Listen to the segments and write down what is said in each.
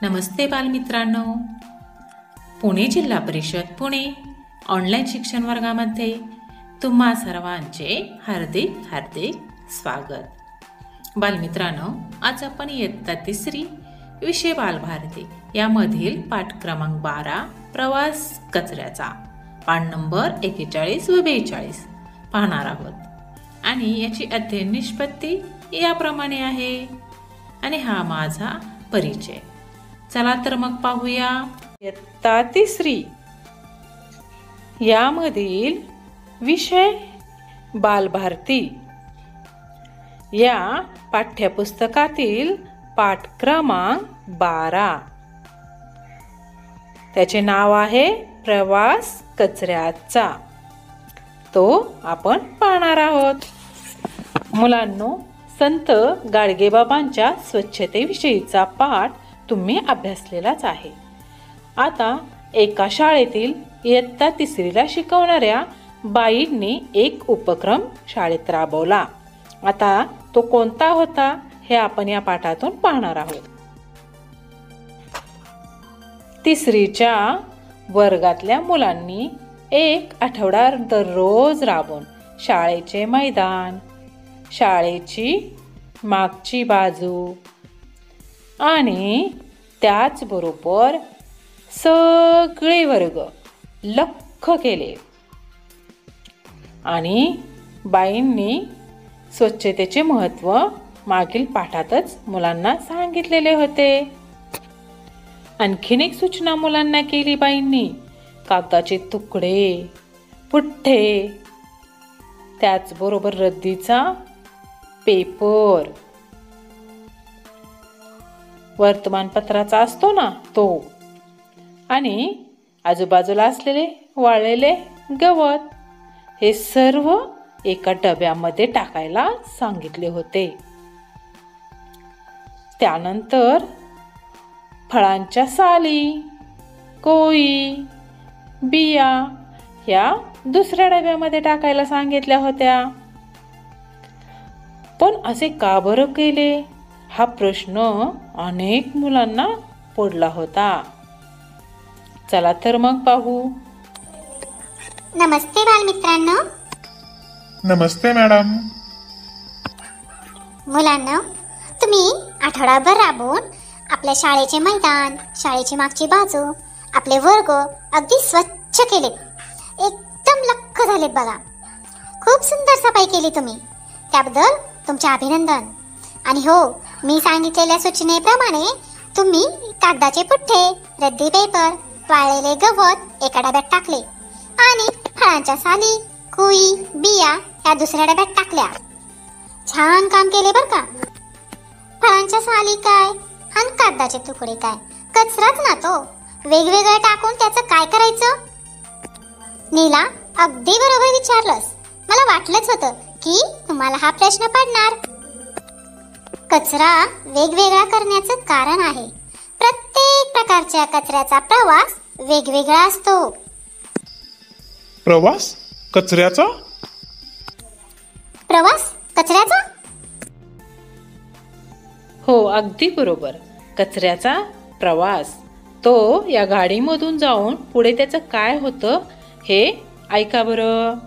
नमस्ते बालमित्रांनो, पुणे जिल्हा परिषद पुणे ऑनलाईन शिक्षण वर्गामध्ये तुम्हा सर्वांचे हार्दिक हार्दिक स्वागत। बालमित्रांनो, आज आपण इयत्ता 3 विषय बालभारती यामधील पाठ क्रमांक 12 प्रवास कचऱ्याचा पान नंबर 41 व 42 पाहणार आहोत आणि याची अध्ययन निष्पत्ती याप्रमाणे आहे आणि हा माझा परिचय। चला तर मग पाहूया। इयत्ता 3 यामधील विषय बालभारती या पाठ्यपुस्तकातील पाठ क्रमांक 12 त्याचे नाव आहे प्रवास कचऱ्याचा। तो आपण पाहणार आहोत। मुलांनो, संत गाडगेबाबांच्या स्वच्छतेविषयीचा पाठ तुम्ही अभ्यासलेलाच आहे। आता एका शाळेतील इयत्ता 3ला शिकवणाऱ्या बाईंनी एक उपक्रम शाळेत राबवला। आता तो कोणता होता हे आपण या पाठातून पाहणार आहोत। 3च्या वर्गातल्या मुलांनी एक आठवडा दररोज राबून शाळेचे मैदान, शाळेची मागची बाजू आणि त्याचबरोबर सगळे वर्ग लख्ख केले आणि बाईंनी स्वच्छतेचे महत्त्व मागील पाठातच मुलांना सांगितलेले होते। आणखीन एक सूचना मुलांना केली बाईंनी। कागदाचे तुकडे, पुठ्ठे, त्याचबरोबर रद्दीचा पेपर, वर्तमानपत्राचा असतो ना तो, आणि आजूबाजूला असलेले वाळलेले गवत हे सर्व एका डब्यामध्ये टाकायला सांगितले होते। त्यानंतर फळांच्या साली, कोळी, बिया या दुसऱ्या डब्यामध्ये टाकायला सांगितल्या होत्या। पण असे का बरं केले हा प्रश्न अनेक मुलांना पडला होता। चला तर मग पाहू। नमस्ते बालमित्रांनो। नमस्ते मॅडम। मुलांना, तुम्ही आठवडाभर राबून आपल्या शाळेचे मैदान, शाळेची मागची बाजू, आपले वर्ग अगदी स्वच्छ केले, एकदम लख्ख झालेत बघा। खूप सुंदर सफाई केली तुम्ही, त्याबद्दल तुमचे अभिनंदन। आणि हो, मी सांगितलेल्या सूचनेप्रमाणे तुम्ही कागदाचे पुठ्ठे, रद्दी पेपर, वाळलेले गवत एका डब्यात टाकले आणि फळांच्या साली, कुई, बिया या दुसऱ्या डब्यात टाकल्या। छान काम केले बर का। फळांच्या साली काय आणि कागदाचे तुकडे काय, कचराच ना तो। वेगवेगळं टाकून त्याचं काय करायचं? नीला, अगदी बरोबर विचारलंस। मला वाटलंच होतं की तुम्हाला हा प्रश्न पडणार। कचरा वेगवेगळा करण्याचं कारण आहे, प्रत्येक प्रकारच्या कचऱ्याचा प्रवास वेगवेगळा असतो। प्रवास कचऱ्याचा? प्रवास कचऱ्याचा? हो, अगदी बरोबर। कचऱ्याचा प्रवास तो या गाडीमधून जाऊन पुढे त्याचं काय होतं हे ऐका बरं।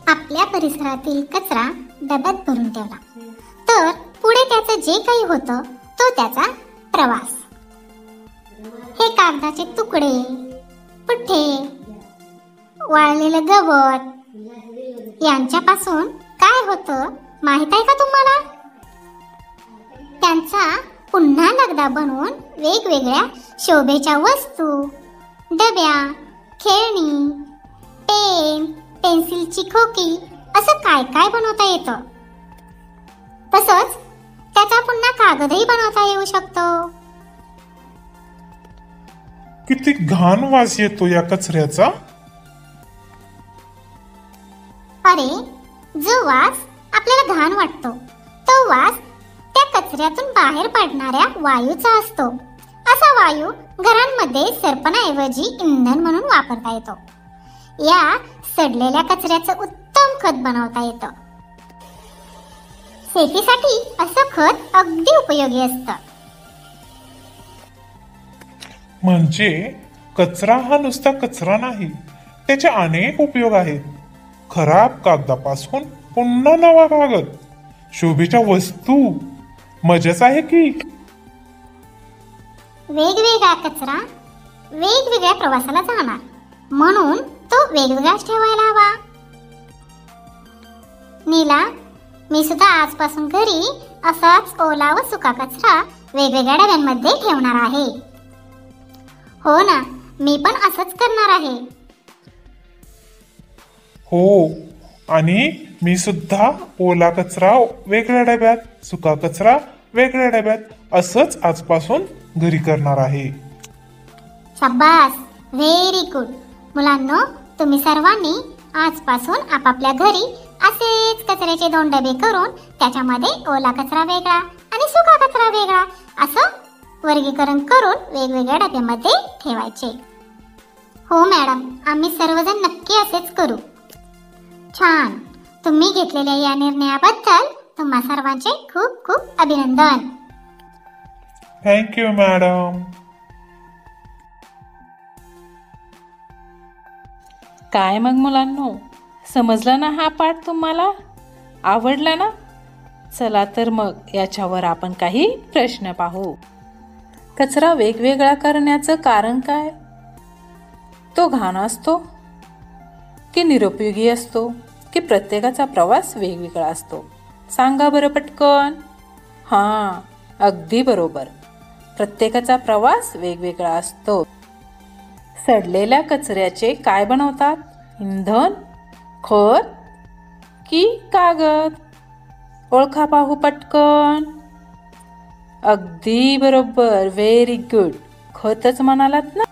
आपल्या परिसरातील कचरा डब्यात भरून ठेवला तर पुढे त्याचं जे काही होतं तो त्याचा प्रवास। हे कागदाचे तुकडे, पुठ्ठे, वाळलेलं गवत यांच्यापासून काय होतं माहित आहे का तुम्हाला? त्यांचा पुन्हा लगदा बनवून वेगवेगळ्या शोभेच्या वस्तू, डब्या, खेळणी, पेन, पेन्सिलची खोकी असं काय काय बनवता येतं। तसंच त्याचा पुन्हा कागदही बनवता येऊ शकतो। किती घाण वास येतो या कचऱ्याचा। अरे, जो वास आपल्याला घाण वाटतो तो वास त्या कचऱ्यातून बाहेर पडणाऱ्या वायूचा असतो। असा वायू घरांमध्ये सरपणाऐवजी इंधन म्हणून वापरता येतो। या सडलेल्या कचऱ्याचं उत्तम खत बनवता येतं। शेतीसाठी असं खत अगदी उपयोगी असतं। म्हणजे कचरा हा नुसता कचरा नाही, त्याचे अनेक उपयोग आहेत. खराब कागदापासून पुन्हा नवा कागद, शोभेच्या वस्तू, मजाच आहे की. वेगवेगळा कचरा वेगवेगळ्या प्रवासाला जाणार, म्हणून तो वेगवेगळाच ठेवायला हवा. नीला, मी सुद्धा आजपासून घरी असाच ओला व सुका कचरा वेगवेगळ्या डब्यांमध्ये ठेवणार आहे. हो ना, मी पण असंच करणार आहे. हो, आणि मी सुद्धा ओला कचरा वेगळ्या डब्यात, सुका कचरा वेगळ्या डब्यात, असंच आजपासून घरी करणार आहे. शाबास, व्हेरी गुड. मुलांनो, तुम्ही सर्वांनी आजपासून आपापल्या घरी असेच कचऱ्याचे 2 डबे करून त्याच्यामध्ये ओला कचरा वेगळा आणि सुका कचरा वेगळा असं वर्गीकरण करून वेगवेगळ्या डब्यामध्ये ठेवायचे. हो मॅडम, आम्ही सर्वजण नक्की असेच करू. छान. तुम्ही घेतलेल्या या निर्णयाबद्दल तुम्हा सर्वांचे खूप खूप अभिनंदन. Thank you madam. काय मग मुलांनो, समजला ना हा पाठ तुम्हाला? आवडला ना? चला तर मग याच्यावर आपण काही प्रश्न पाहू. कचरा वेगवेगळा करण्याचं कारण काय? तो घाण असतो की निरुपयोगी असतो की प्रत्येकाचा प्रवास वेगवेगळा असतो? सांगा बरं पटकन. हां, अगदी बरोबर. प्रत्येकाचा प्रवास वेगवेगळा असतो. सडलेल्या कचऱ्याचे काय बनवतात? इंधन, खत की कागद? ओळखा पाहू पटकन. अगदी बरोबर, व्हेरी गुड. खतच म्हणालात ना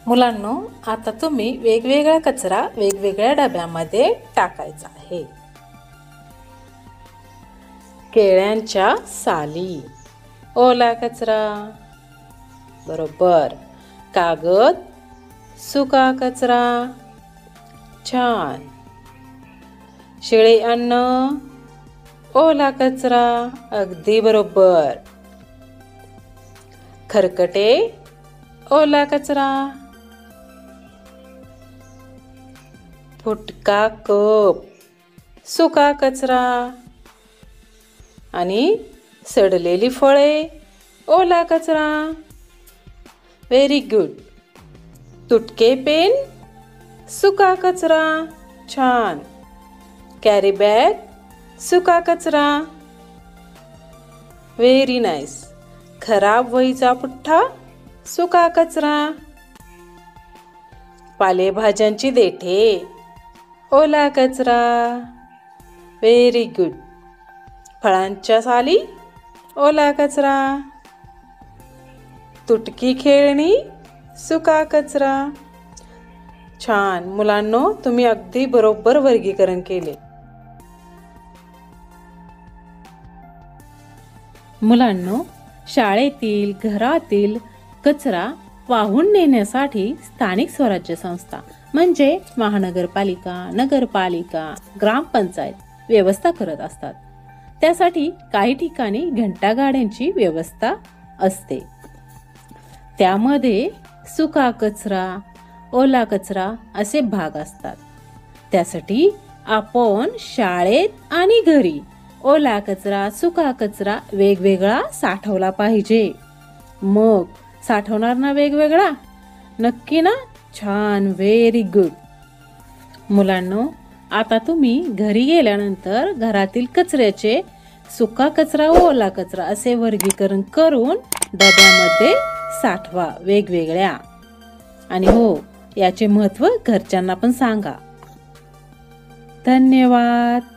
मुलांनो. आता तुम्ही वेगवेगळा कचरा वेगवेगळ्या डब्यामध्ये टाकायचा आहे. केळ्यांच्या साली, ओला कचरा. बरोबर. कागद, सुका कचरा. छान. शिळे अन्न, ओला कचरा. अगदी बरोबर. खरकटे, ओला कचरा. फुटका कप, सुका कचरा. आणि सडलेली फळे, ओला कचरा. Very good. तुटके पेन, सुका कचरा. छान. कॅरी बॅग, सुका कचरा. Very nice. खराब वहीचा पुठ्ठा, सुका कचरा. पालेभाज्यांची देठे, ओला कचरा. Very good. फळांच्या साली, ओला कचरा. तुटकी खेळणी, सुका कचरा. छान. मुलांनो, तुम्ही अगदी बरोबर वर्गीकरण केले. मुलांनो, शाळेतील, घरातील कचरा वाहून नेण्यासाठी स्थानिक स्वराज्य संस्था म्हणजे महानगरपालिका, नगरपालिका, ग्रामपंचायत व्यवस्था करत असतात. त्यासाठी काही ठिकाणी घंटागाड्यांची व्यवस्था असते. त्यामध्ये सुका कचरा, ओला कचरा असे भाग असतात. त्यासाठी आपण शाळेत आणि घरी ओला कचरा, सुका कचरा वेगवेगळा साठवला पाहिजे. मग साठवणार ना वेगवेगळा? नक्की ना? छान, व्हेरी गुड. मुलांनो, आता तुम्ही घरी गेल्यानंतर घरातील कचऱ्याचे सुका कचरा व ओला कचरा असे वर्गीकरण करून डब्यामध्ये साठवा वेगवेगळ्या. आणि हो, याचे महत्त्व घरच्यांना पण सांगा. धन्यवाद.